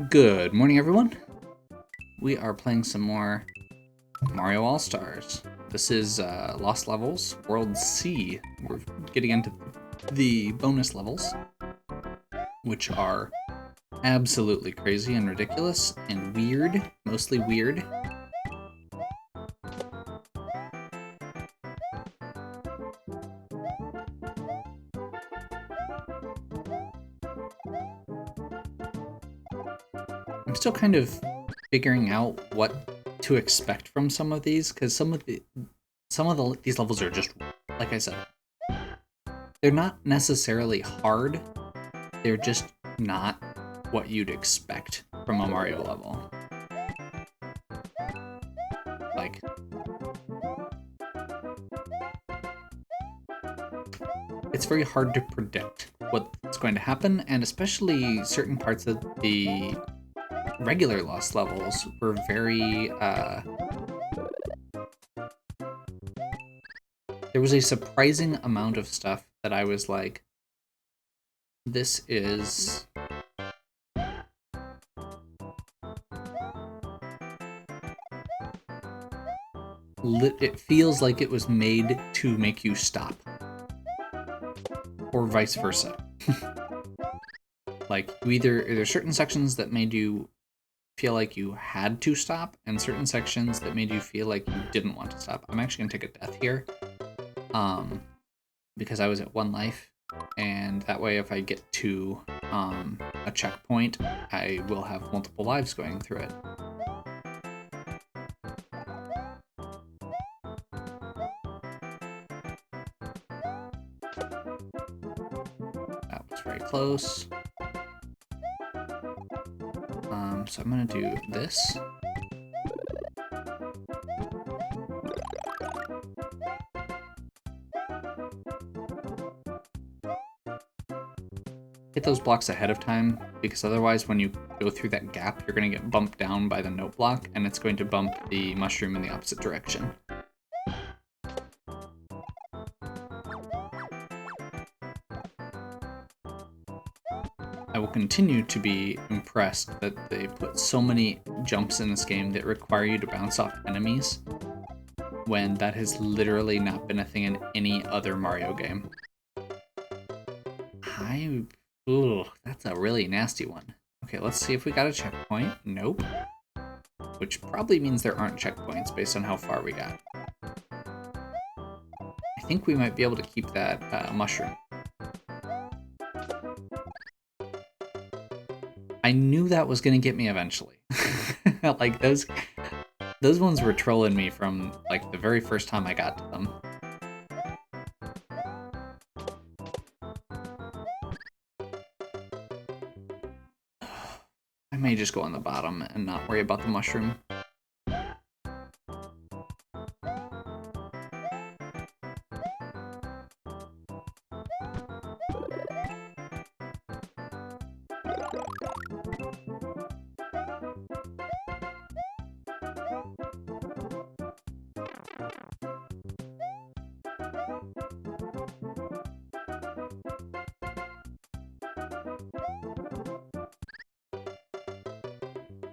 Good morning, everyone. We are playing some more Mario All-Stars. This is Lost Levels, World C. We're getting into the bonus levels, which are absolutely crazy and ridiculous and weird, mostly weird. I'm still kind of figuring out what to expect from some of these, because these levels are just, like I said, they're not necessarily hard. They're just not what you'd expect from a Mario level. Like, it's very hard to predict what's going to happen, and especially certain parts of the regular Lost levels were very, there was a surprising amount of stuff that I was like, this is... It feels like it was made to make you stop. Or vice versa. Like, there's certain sections that made you feel like you had to stop, and certain sections that made you feel like you didn't want to stop. I'm actually gonna take a death here. Because I was at 1 life, and that way if I get to a checkpoint, I will have multiple lives going through it. That was very close. So I'm gonna do this. Hit those blocks ahead of time, because otherwise when you go through that gap, you're going to get bumped down by the note block, and it's going to bump the mushroom in the opposite direction. I will continue to be impressed that they put so many jumps in this game that require you to bounce off enemies, when that has literally not been a thing in any other Mario game. Ooh, that's a really nasty one. Okay, let's see if we got a checkpoint. Nope. Which probably means there aren't checkpoints based on how far we got. I think we might be able to keep that mushroom. I knew that was gonna get me eventually. Like, those ones were trolling me from, like, the very first time I got to them. I may just go on the bottom and not worry about the mushroom.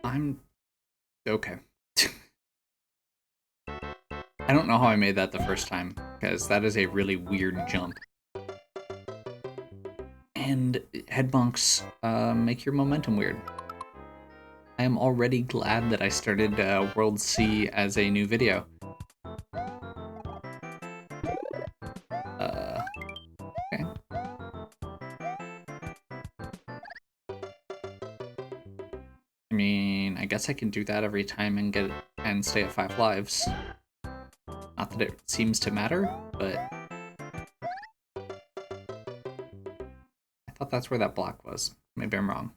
I'm okay. I don't know how I made that the first time, because that is a really weird jump. And head bonks make your momentum weird. I am already glad that I started World C as a new video. Okay. I mean, I guess I can do that every time and stay at 5 lives. Not that it seems to matter, but I thought that's where that block was. Maybe I'm wrong.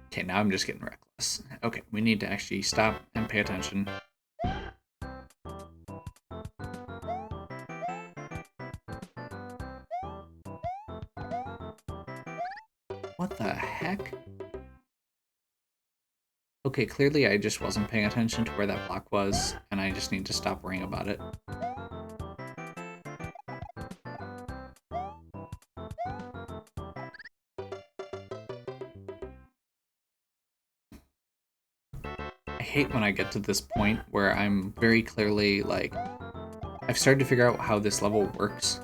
Okay, now I'm just getting reckless. Okay, we need to actually stop and pay attention. What the heck? Okay, clearly I just wasn't paying attention to where that block was, and I just need to stop worrying about it. hate when I get to this point where I'm very clearly like, I've started to figure out how this level works,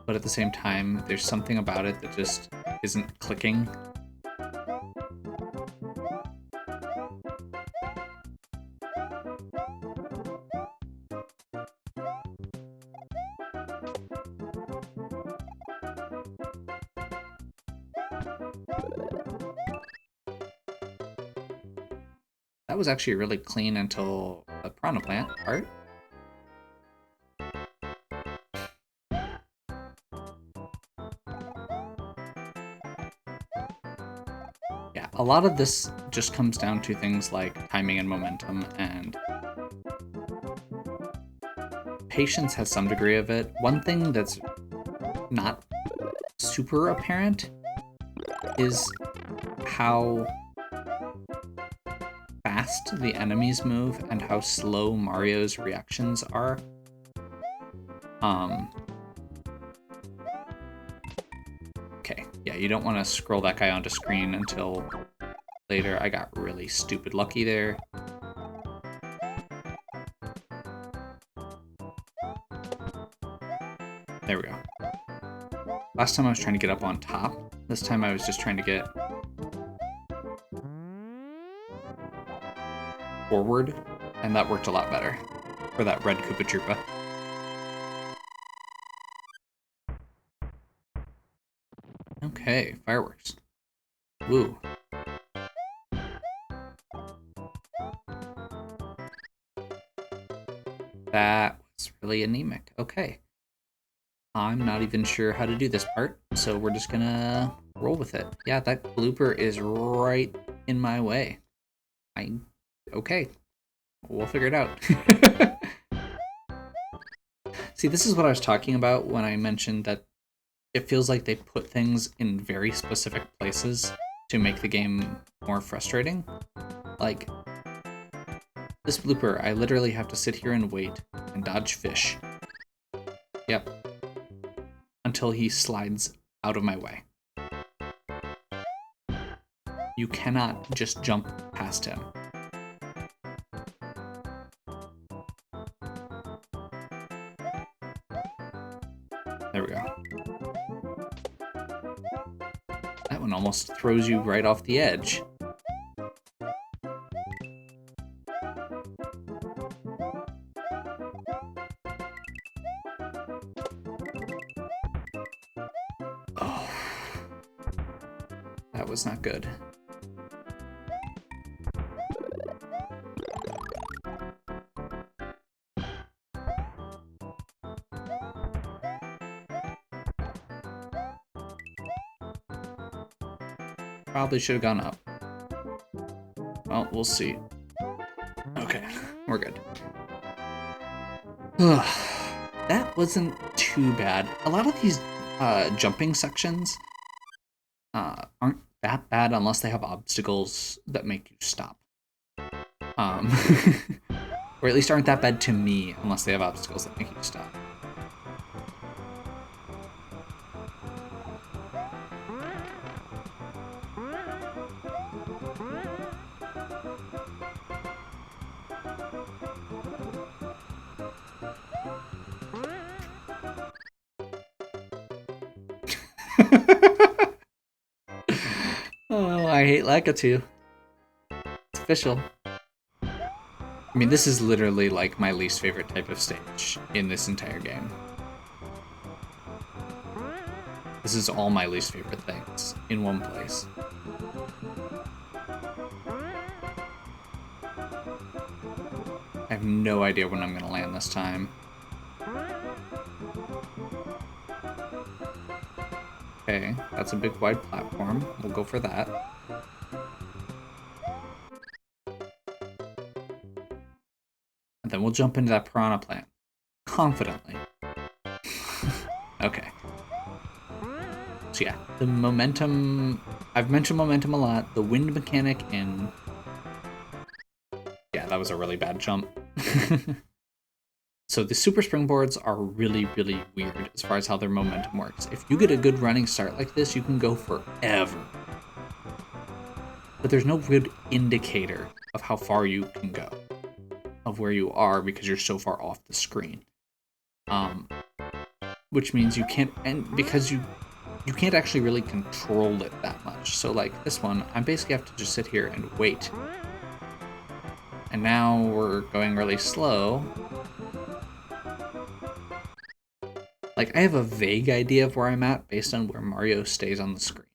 but at the same time, there's something about it that just isn't clicking. That was actually really clean until the piranha plant part. Yeah, a lot of this just comes down to things like timing and momentum, and patience has some degree of it. One thing that's not super apparent is how fast the enemies move and how slow Mario's reactions are. Okay, yeah, you don't want to scroll that guy onto screen until later. I got really stupid lucky there. There we go. Last time I was trying to get up on top. This time I was just trying to get forward, and that worked a lot better for that red Koopa Troopa. Okay, fireworks. Woo. That was really anemic. Okay. I'm not even sure how to do this part, so we're just gonna roll with it. Yeah, that blooper is right in my way. Okay. We'll figure it out. See, this is what I was talking about when I mentioned that it feels like they put things in very specific places to make the game more frustrating. Like, this blooper, I literally have to sit here and wait and dodge fish. Yep. Until he slides out of my way. You cannot just jump past him. There we go. That one almost throws you right off the edge. Oh. That was not good. Probably should have gone up. Well, we'll see. Okay, we're good. That wasn't too bad. A lot of these jumping sections aren't that bad unless they have obstacles that make you stop. Or at least aren't that bad to me unless they have obstacles that make you stop. Oh, I hate Lakitu. It's official. I mean, this is literally like my least favorite type of stage in this entire game. This is all my least favorite things in one place. I have no idea when I'm gonna land this time. Okay, that's a big wide platform. We'll go for that. And then we'll jump into that piranha plant. Confidently. Okay. So yeah, the momentum... I've mentioned momentum a lot. The wind mechanic in... Yeah, that was a really bad jump. So the super springboards are really, really weird as far as how their momentum works. If you get a good running start like this, you can go forever. But there's no good indicator of how far you can go, of where you are because you're so far off the screen. Which means you can't, and because you can't actually really control it that much. So like this one, I basically have to just sit here and wait. And now we're going really slow. Like, I have a vague idea of where I'm at based on where Mario stays on the screen.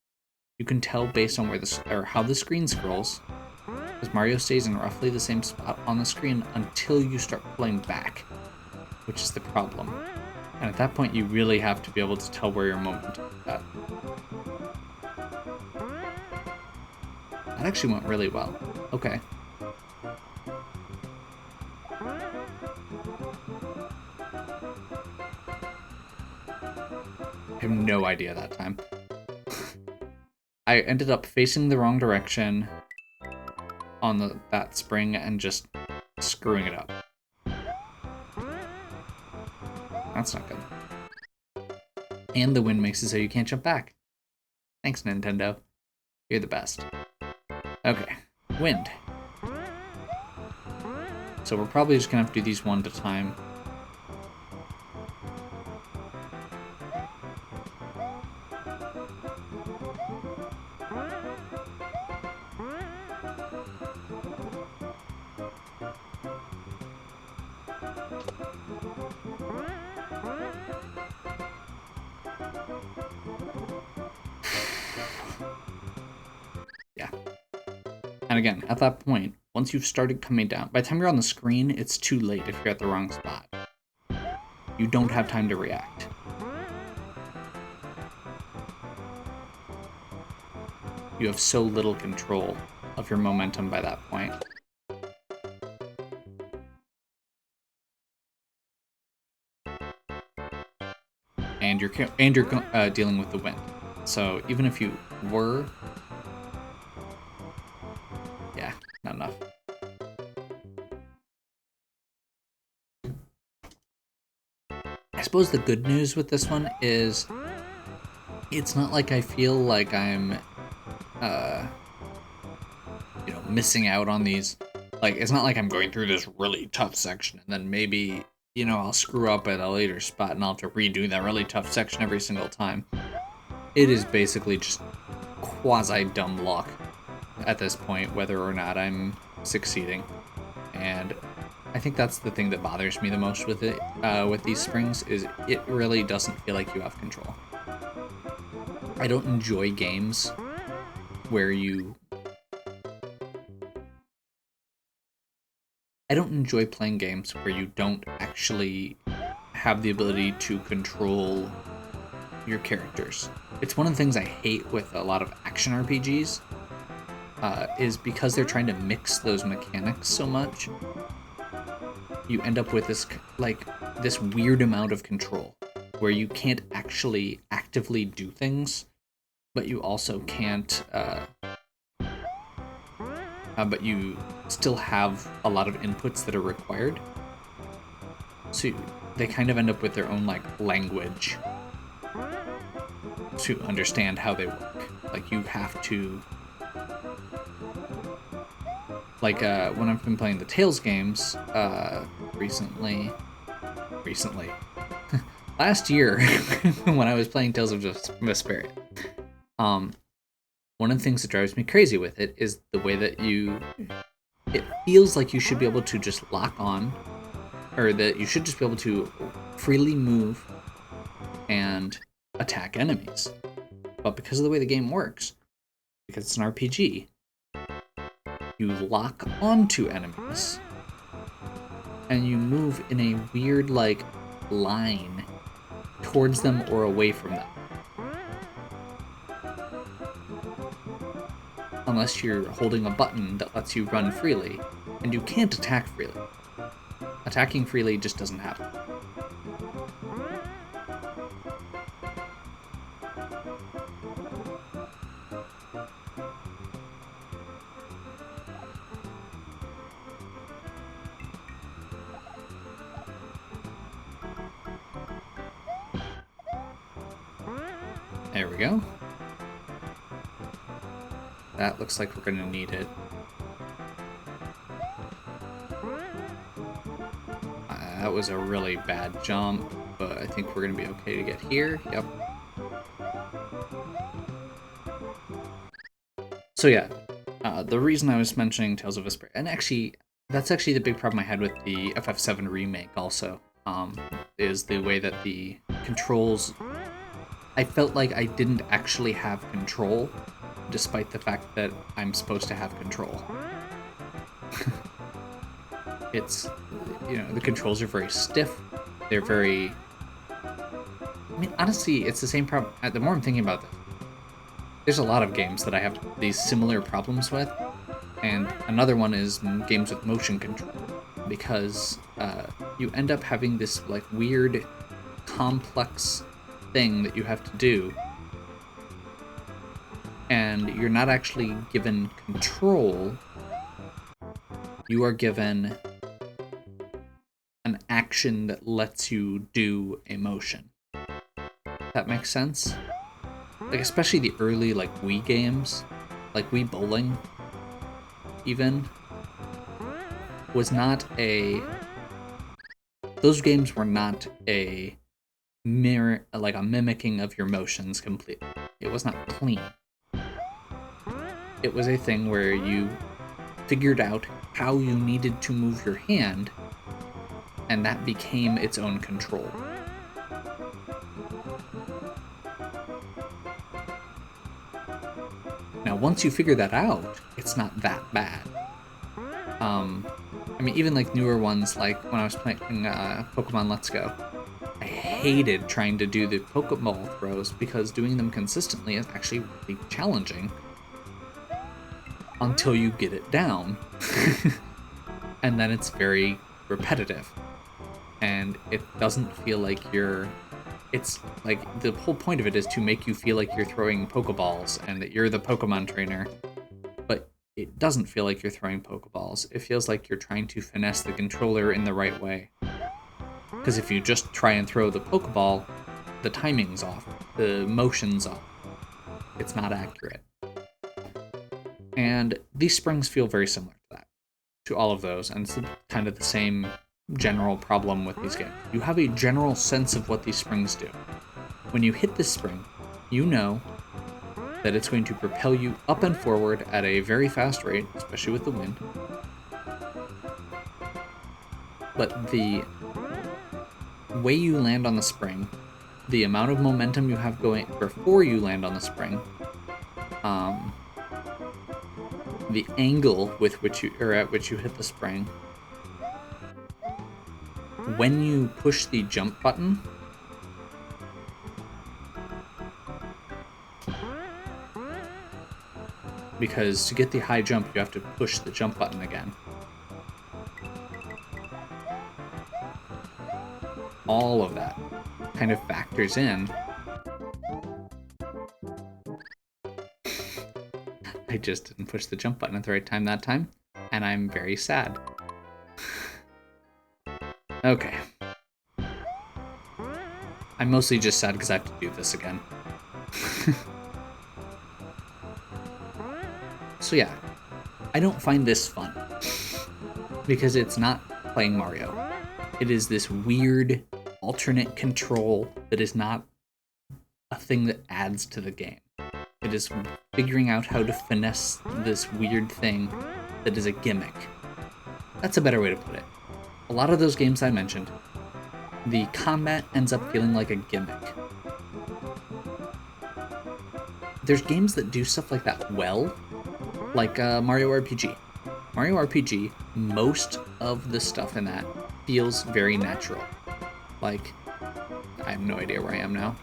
You can tell based on where how the screen scrolls, because Mario stays in roughly the same spot on the screen until you start pulling back, which is the problem. And at that point, you really have to be able to tell where your momentum is at. That actually went really well. Okay. I have no idea that time. I ended up facing the wrong direction on that spring and just screwing it up. That's not good. And the wind makes it so you can't jump back. Thanks, Nintendo. You're the best. Okay, wind. So we're probably just gonna have to do these one at a time. Yeah. And again, at that point, once you've started coming down, by the time you're on the screen, it's too late if you're at the wrong spot. You don't have time to react. You have so little control of your momentum by that point. And you're dealing with the wind. So even if you were, yeah, not enough. I suppose the good news with this one is it's not like I feel like I'm, missing out on these. Like, it's not like I'm going through this really tough section and then maybe, I'll screw up at a later spot and I'll have to redo that really tough section every single time. It is basically just quasi-dumb luck at this point, whether or not I'm succeeding. And I think that's the thing that bothers me the most with it, with these springs, is it really doesn't feel like you have control. I don't enjoy games where I don't enjoy playing games where you don't actually have the ability to control your characters. It's one of the things I hate with a lot of action RPGs, is because they're trying to mix those mechanics so much, you end up with this weird amount of control where you can't actually actively do things, but you also can't, but you still have a lot of inputs that are required. So they kind of end up with their own language to understand how they work. Like, you have to, when I've been playing the Tales games, recently, last year, when I was playing Tales of Vesperia, one of the things that drives me crazy with it is the way that it feels like you should be able to just lock on, or that you should just be able to freely move and attack enemies. But because of the way the game works, because it's an RPG, you lock onto enemies and you move in a weird line towards them or away from them. Unless you're holding a button that lets you run freely, and you can't attack freely. Attacking freely just doesn't happen. There we go. That looks like we're gonna need it. That was a really bad jump, but I think we're gonna be okay to get here. Yep. So yeah, the reason I was mentioning Tales of Vesperia, and actually, that's actually the big problem I had with the FF7 remake also, is the way that the controls, I felt like I didn't actually have control, despite the fact that I'm supposed to have control. It's, the controls are very stiff, they're very, honestly, it's the same problem. The more I'm thinking about this, there's a lot of games that I have these similar problems with, and another one is games with motion control, because you end up having this like weird, complex thing that you have to do, and you're not actually given control, you are given an action that lets you do a motion. That makes sense? Like, especially the early, like, Wii games, like Wii Bowling, even, was not a... Those games were not a mirror, like a mimicking of your motions completely. It was not clean. It was a thing where you figured out how you needed to move your hand, and that became its own control. Now, once you figure that out, it's not that bad. Even like newer ones, like when I was playing Pokemon Let's Go, I hated trying to do the Pokeball throws because doing them consistently is actually really challenging until you get it down. And then it's very repetitive. And it doesn't feel like it's like the whole point of it is to make you feel like you're throwing Pokeballs and that you're the Pokemon trainer, but it doesn't feel like you're throwing Pokeballs. It feels like you're trying to finesse the controller in the right way. Because if you just try and throw the Pokeball, the timing's off, the motion's off. It's not accurate. And these springs feel very similar to that, to all of those, and it's kind of the same general problem with these games. You have a general sense of what these springs do. When you hit this spring, you know that it's going to propel you up and forward at a very fast rate, especially with the wind. But the way you land on the spring, the amount of momentum you have going before you land on the spring, the angle with which at which you hit the spring, when you push the jump button, because to get the high jump, you have to push the jump button again. All of that kind of factors in. I just didn't push the jump button at the right time that time, and I'm very sad. Okay. I'm mostly just sad because I have to do this again. So yeah, I don't find this fun, because it's not playing Mario. It is this weird alternate control that is not a thing that adds to the game. It is figuring out how to finesse this weird thing that is a gimmick. That's a better way to put it. A lot of those games I mentioned, the combat ends up feeling like a gimmick. There's games that do stuff like that well, like Mario RPG. Mario RPG, most of the stuff in that feels very natural. Like, I have no idea where I am now.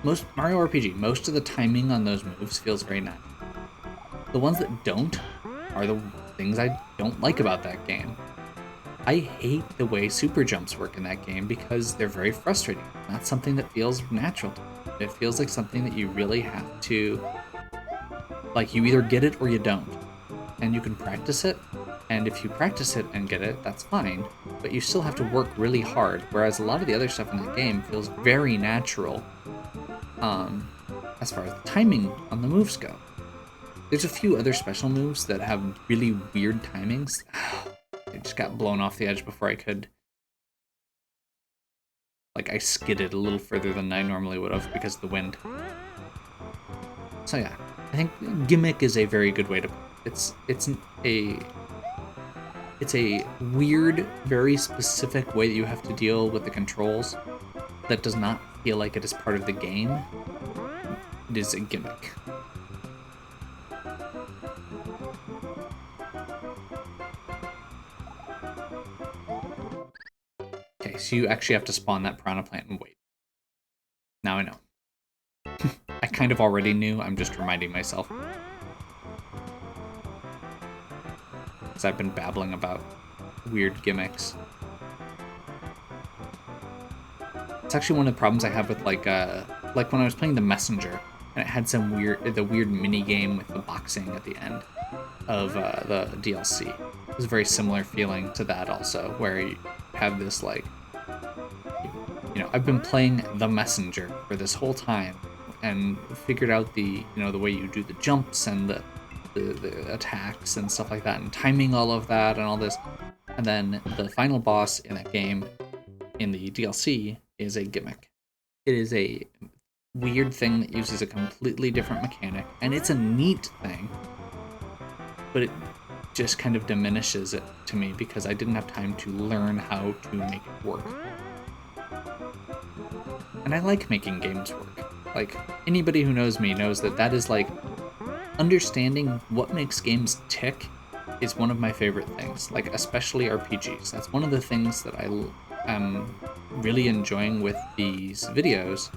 Most Mario RPG, most of the timing on those moves feels very natural. The ones that don't are the things I don't like about that game. I hate the way super jumps work in that game because they're very frustrating. Not something that feels natural to me. It feels like something that you really have to, like, you either get it or you don't. And you can practice it, and if you practice it and get it, that's fine, but you still have to work really hard, whereas a lot of the other stuff in that game feels very natural, as far as the timing on the moves go. There's a few other special moves that have really weird timings. I just got blown off the edge before I could. Like, I skidded a little further than I normally would have because of the wind. So yeah, I think gimmick is a very good way to. It's a weird, very specific way that you have to deal with the controls that does not feel like it is part of the game. It is a gimmick. Okay, so you actually have to spawn that piranha plant and wait. Now I know. I kind of already knew, I'm just reminding myself. Because I've been babbling about weird gimmicks. It's actually one of the problems I have with like when I was playing The Messenger, and it had the weird mini game with the boxing at the end of the DLC. It was a very similar feeling to that also, where you have this like, I've been playing The Messenger for this whole time and figured out the way you do the jumps and the attacks and stuff like that, and timing all of that and all this. And then the final boss in that game, in the DLC, is a gimmick. It is a weird thing that uses a completely different mechanic, and it's a neat thing, but it just kind of diminishes it to me because I didn't have time to learn how to make it work. And I like making games work. Like, anybody who knows me knows that is like, understanding what makes games tick is one of my favorite things, like especially RPGs. That's one of the things that I am really enjoying with these videos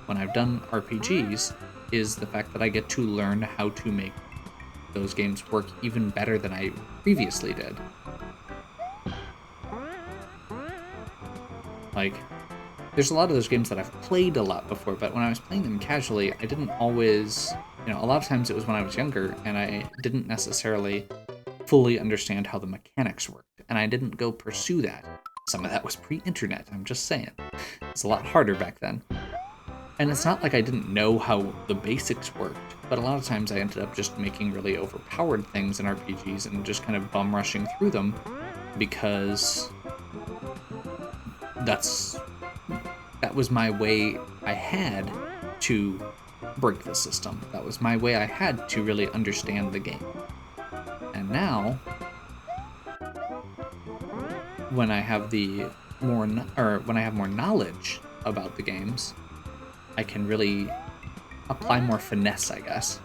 when I've done RPGs, is the fact that I get to learn how to make those games work even better than I previously did. Like, there's a lot of those games that I've played a lot before, but when I was playing them casually, I didn't always, a lot of times it was when I was younger, and I didn't necessarily fully understand how the mechanics worked, and I didn't go pursue that. Some of that was pre-internet, I'm just saying. It's a lot harder back then. And it's not like I didn't know how the basics worked, but a lot of times I ended up just making really overpowered things in RPGs and just kind of bum rushing through them because that was my way I had to break the system. That was my way I had to really understand the game. And now, when I have more knowledge about the games, I can really apply more finesse, I guess.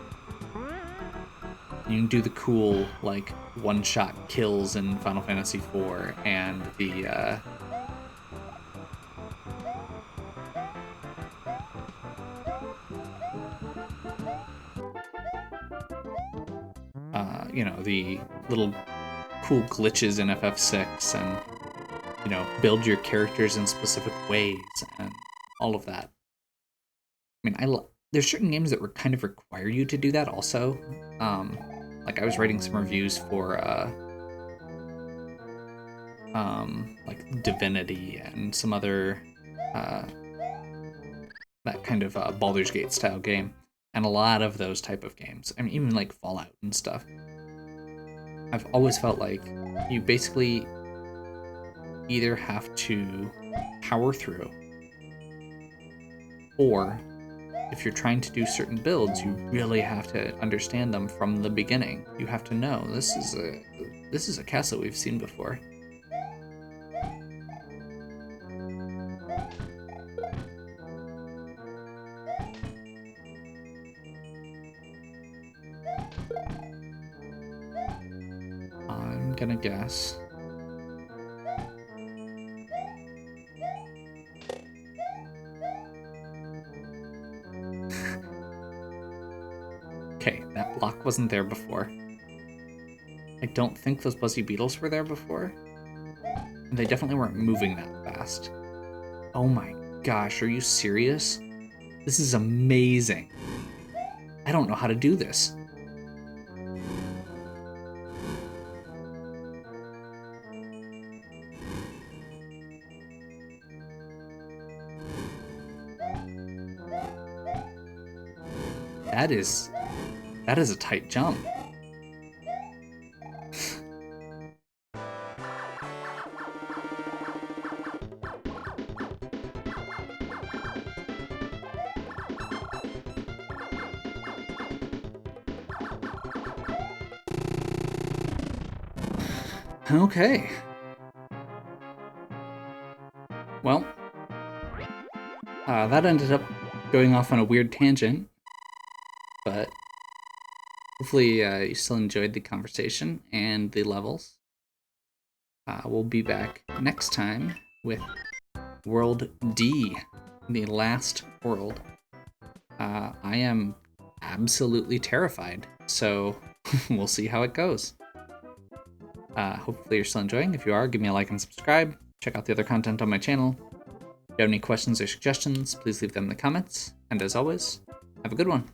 You can do the cool, like, one-shot kills in Final Fantasy IV and the, the little cool glitches in FF6 and, build your characters in specific ways and all of that. I mean, there's certain games that kind of require you to do that also. Like I was writing some reviews for like Divinity and some other that kind of Baldur's Gate style game, and a lot of those type of games. I mean, even like Fallout and stuff. I've always felt like you basically either have to power through, or if you're trying to do certain builds, you really have to understand them from the beginning. You have to know this is a castle we've seen before. I'm gonna guess. Okay, that block wasn't there before. I don't think those Buzzy Beetles were there before. And they definitely weren't moving that fast. Oh my gosh, are you serious? This is amazing. I don't know how to do this. That is That is a tight jump. Okay. Well, that ended up going off on a weird tangent, but hopefully you still enjoyed the conversation and the levels. We'll be back next time with World D, the last world. I am absolutely terrified, so we'll see how it goes. Hopefully you're still enjoying. If you are, give me a like and subscribe. Check out the other content on my channel. If you have any questions or suggestions, please leave them in the comments. And as always, have a good one.